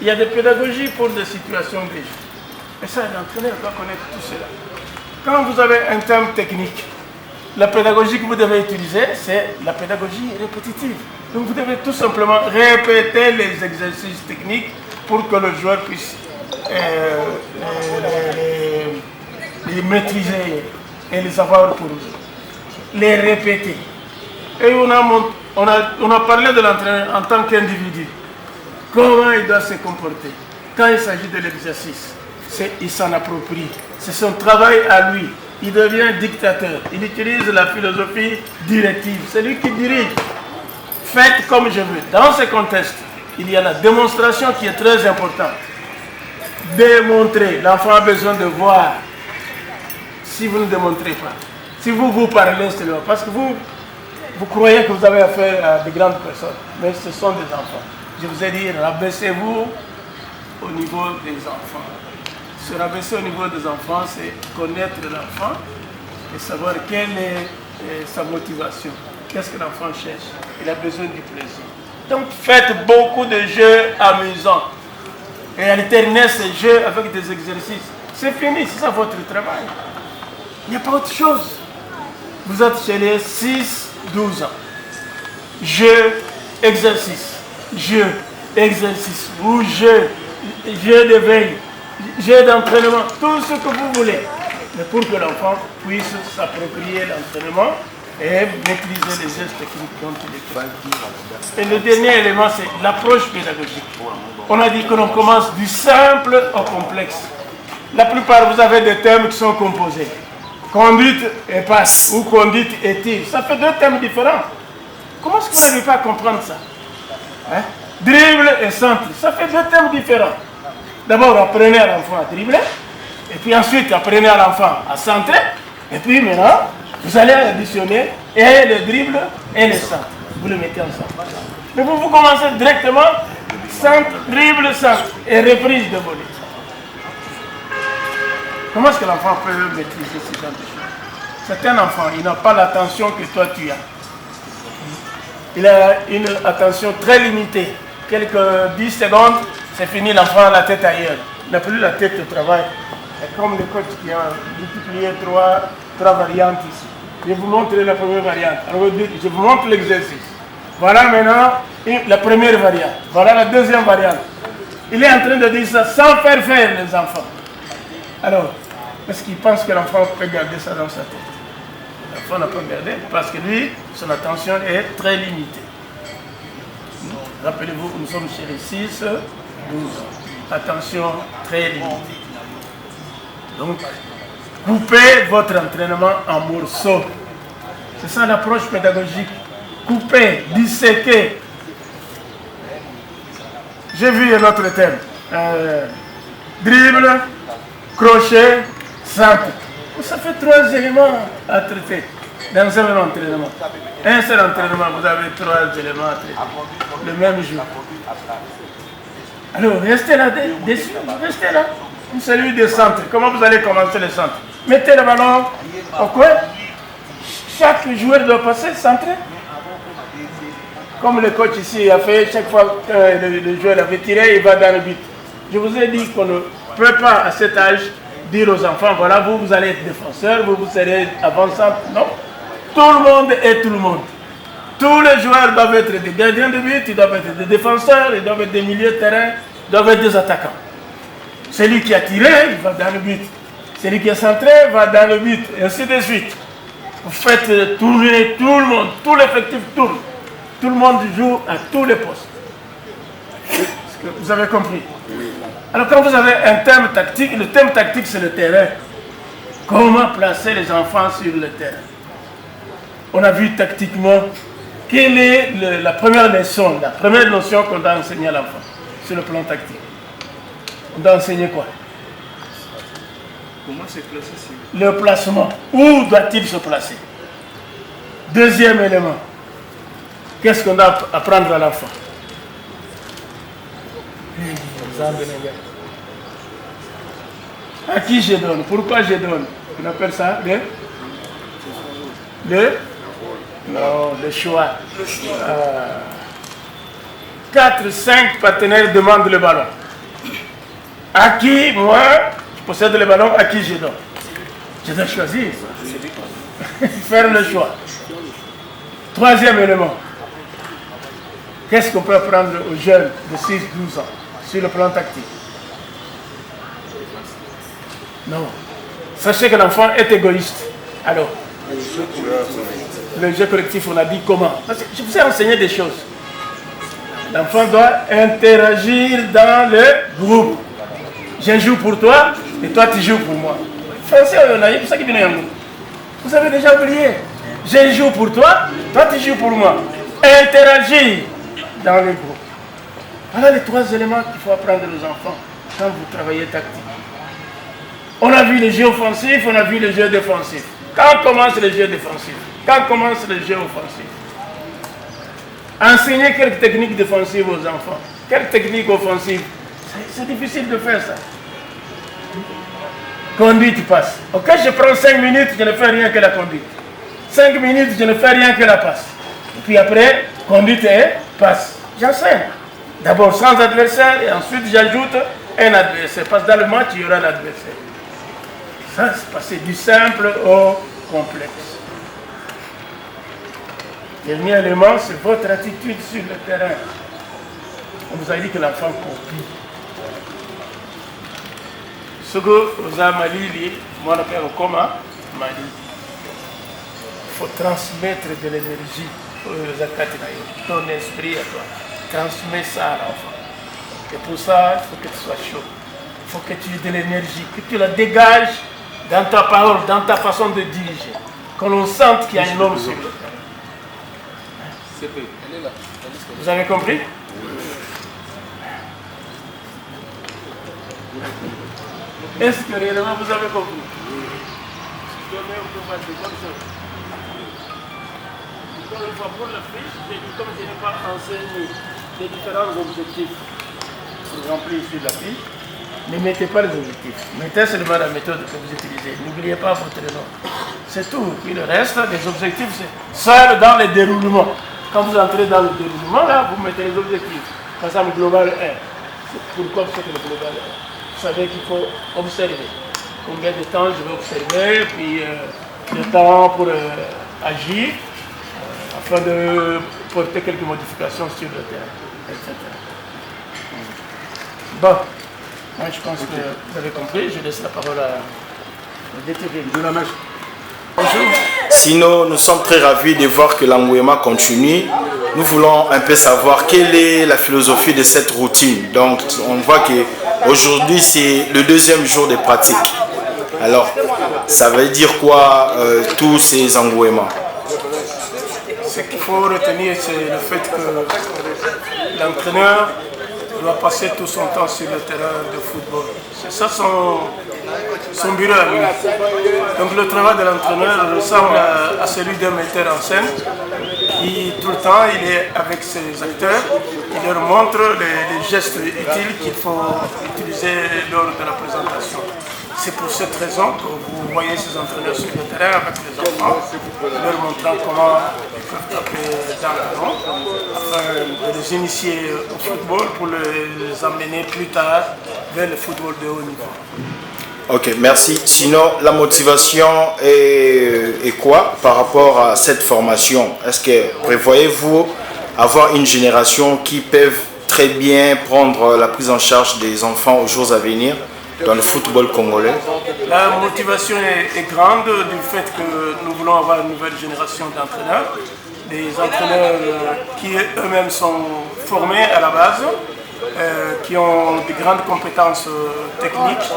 Il y a des pédagogies pour des situations de jeu. Et ça, l'entraîneur doit connaître tout cela. Quand vous avez un thème technique, la pédagogie que vous devez utiliser, c'est la pédagogie répétitive. Donc vous devez tout simplement répéter les exercices techniques pour que le joueur puisse les maîtriser et les avoir pour les répéter. Et on a parlé de l'entraîneur en tant qu'individu. Comment il doit se comporter. Quand il s'agit de l'exercice, il s'en approprie. C'est son travail à lui. Il devient dictateur. Il utilise la philosophie directive. C'est lui qui dirige. Faites comme je veux. Dans ce contexte, il y a la démonstration qui est très importante. Démontrer. L'enfant a besoin de voir. Si vous ne démontrez pas, si vous parlez seulement, parce que vous croyez que vous avez affaire à de grandes personnes, mais ce sont des enfants. Je vous ai dit, rabaissez-vous au niveau des enfants. Se rabaisser au niveau des enfants, c'est connaître l'enfant et savoir quelle est sa motivation. Qu'est-ce que l'enfant cherche? Il a besoin du plaisir. Donc faites beaucoup de jeux amusants et alternez ces jeux avec des exercices. C'est fini, c'est ça votre travail. Il n'y a pas autre chose. Vous êtes chez les 6-12 ans. Jeu, exercice. Jeu, exercice. Ou jeu de veille. Jeu d'entraînement. Tout ce que vous voulez. Mais pour que l'enfant puisse s'approprier l'entraînement et maîtriser les gestes techniques dont il est fait. Et le dernier élément, c'est l'approche pédagogique. On a dit que l'on commence du simple au complexe. La plupart, vous avez des thèmes qui sont composés. Conduite et passe, ou conduite et tir. Ça fait deux thèmes différents. Comment est-ce que vous n'arrivez pas à comprendre ça? Dribble et centre, ça fait deux thèmes différents. D'abord, apprenez à l'enfant à dribbler, et puis ensuite, apprenez à l'enfant à centrer, et puis maintenant, vous allez additionner et le dribble et le centre. Vous le mettez ensemble. Mais vous commencez directement, centre, dribble, centre, et reprise de volée. Comment est-ce que l'enfant peut maîtriser ce genre de choses? C'est un enfant, il n'a pas l'attention que toi tu as. Il a une attention très limitée. Quelques 10 secondes, c'est fini, l'enfant a la tête ailleurs. Il n'a plus la tête au travail. Et comme le coach qui a multiplié trois variantes ici. Je vous montre la première variante. Alors, je vous montre l'exercice. Voilà maintenant la première variante. Voilà la deuxième variante. Il est en train de dire ça sans faire les enfants. Alors, est-ce qu'il pense que l'enfant peut garder ça dans sa tête? L'enfant n'a pas gardé parce que lui, son attention est très limitée. Rappelez-vous, nous sommes chez les 6, 12. Attention très limitée. Donc, coupez votre entraînement en morceaux. C'est ça l'approche pédagogique. Coupez, disséquez. J'ai vu un autre thème. Dribble, crochet, centre. Ça fait 3 éléments à traiter dans un seul entraînement. Un seul entraînement, vous avez 3 éléments à traiter. Le même jour. Alors, restez là dessus, restez là. Celui des centres. Comment vous allez commencer le centre? Mettez le ballon au coin. Chaque joueur doit passer, centrer. Comme le coach ici a fait, chaque fois que le joueur avait tiré, il va dans le but. Je vous ai dit qu'on ne peut pas à cet âge dire aux enfants, voilà, vous allez être défenseur, vous serez avant-centre. Non. Tout le monde est tout le monde. Tous les joueurs doivent être des gardiens de but, ils doivent être des défenseurs, ils doivent être des milieux de terrain, ils doivent être des attaquants. Celui qui a tiré, il va dans le but. Celui qui a centré va dans le but, et ainsi de suite. Vous faites tourner tout le monde, tout l'effectif tourne. Tout le monde joue à tous les postes. Est-ce que vous avez compris? Alors quand vous avez un thème tactique, le thème tactique c'est le terrain. Comment placer les enfants sur le terrain? On a vu tactiquement quelle est la première leçon, la première notion qu'on doit enseigner à l'enfant sur le plan tactique. On doit enseigner quoi? Comment se placer? Le placement. Où doit-il se placer? Deuxième élément. Qu'est-ce qu'on doit apprendre à l'enfant? À qui je donne? Pourquoi je donne? On appelle ça le choix. 4, 5 partenaires demandent le ballon. À qui, moi, je possède le ballon, à qui je donne? Je dois choisir. Faire le choix. Troisième élément. Qu'est-ce qu'on peut apprendre aux jeunes de 6-12 ans sur le plan tactique? Non. Sachez que l'enfant est égoïste. Alors, le jeu collectif, on a dit comment? Parce que je vous ai enseigné des choses. L'enfant doit interagir dans le groupe. Je joue pour toi et toi tu joues pour moi. Français, c'est ça qui vient. Vous avez déjà oublié. Je joue pour toi, toi tu joues pour moi. Interagir dans le groupe. Voilà les trois éléments qu'il faut apprendre aux enfants quand vous travaillez tactique. On a vu le jeu offensif, on a vu le jeu défensif. Quand commence le jeu défensif? Quand commence le jeu offensif? Enseigner quelques techniques défensives aux enfants. Quelles techniques offensives? C'est difficile de faire ça. Conduite passe. Ok, je prends 5 minutes, je ne fais rien que la conduite. 5 minutes, je ne fais rien que la passe. Et puis après, conduite et passe. J'enseigne. D'abord sans adversaire et ensuite j'ajoute un adversaire. Parce que dans le match, il y aura l'adversaire. Ça, c'est passer du simple au complexe. Dernier élément, c'est votre attitude sur le terrain. On vous a dit que l'enfant copie. Ce que vous avez dit, moi, je fais comment m'a dit. Il faut transmettre de l'énergie. Ton esprit à toi. Transmets ça à l'enfant. Et pour ça, il faut que tu sois chaud. Il faut que tu aies de l'énergie, que tu la dégages dans ta parole, dans ta façon de diriger. Que l'on sente qu'il y a un homme sur le terrain. Vous avez compris? Est-ce que réellement vous avez compris? Pour la fiche, j'ai dit comme je n'ai pas enseigné les différents objectifs pour remplir sur la fiche, ne mettez pas les objectifs. Mettez seulement la méthode que vous utilisez. N'oubliez pas votre nom. C'est tout. Puis le reste, les objectifs, c'est seul dans le déroulement. Quand vous entrez dans le déroulement, là, vous mettez les objectifs. Par exemple, global 1. Pourquoi vous faites le global 1? Vous savez qu'il faut observer. Combien de temps je vais observer, puis le temps pour agir, afin de porter quelques modifications sur le terrain, etc. Bon, moi je pense que vous avez compris. Je laisse la parole à DTV. Bonjour. Sinon, nous sommes très ravis de voir que l'Angouema continue. Nous voulons un peu savoir quelle est la philosophie de cette routine. Donc, on voit qu'aujourd'hui, c'est le deuxième jour de pratique. Alors, ça veut dire quoi, tous ces Angouema? Ce qu'il faut retenir, c'est le fait que l'entraîneur doit passer tout son temps sur le terrain de football. C'est ça son bureau à lui. Donc le travail de l'entraîneur ressemble à celui d'un metteur en scène qui tout le temps il est avec ses acteurs, il leur montre les gestes utiles qu'il faut utiliser lors de la présentation. C'est pour cette raison que vous voyez ces entraîneurs sur le terrain avec les enfants, leur montrant comment ils peuvent taper dans le ballon, afin de les initier au football pour les emmener plus tard vers le football de haut niveau. Ok, merci. Sinon, la motivation est quoi par rapport à cette formation? Est-ce que prévoyez-vous avoir une génération qui peut très bien prendre la prise en charge des enfants aux jours à venir dans le football congolais? La motivation est grande du fait que nous voulons avoir une nouvelle génération d'entraîneurs, des entraîneurs qui eux-mêmes sont formés à la base, qui ont de grandes compétences techniques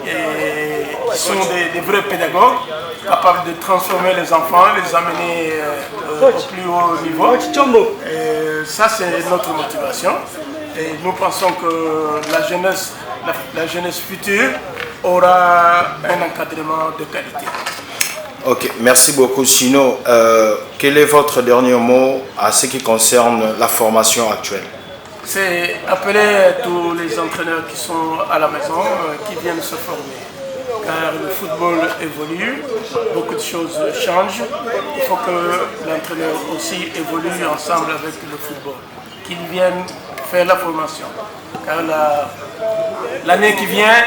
et qui sont des vrais pédagogues, capables de transformer les enfants, les amener au plus haut niveau. Et ça, c'est notre motivation. Et nous pensons que la jeunesse future aura un encadrement de qualité. Ok, merci beaucoup. Sinon, quel est votre dernier mot à ce qui concerne la formation actuelle? C'est appeler tous les entraîneurs qui sont à la maison, qui viennent se former. Car le football évolue, beaucoup de choses changent. Il faut que l'entraîneur aussi évolue ensemble avec le football. Qu'ils viennent faire la formation. Car l'année qui vient,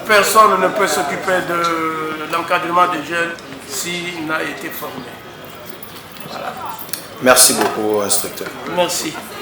personne ne peut s'occuper de l'encadrement des jeunes s'il n'a été formé. Voilà. Merci beaucoup, instructeur. Merci.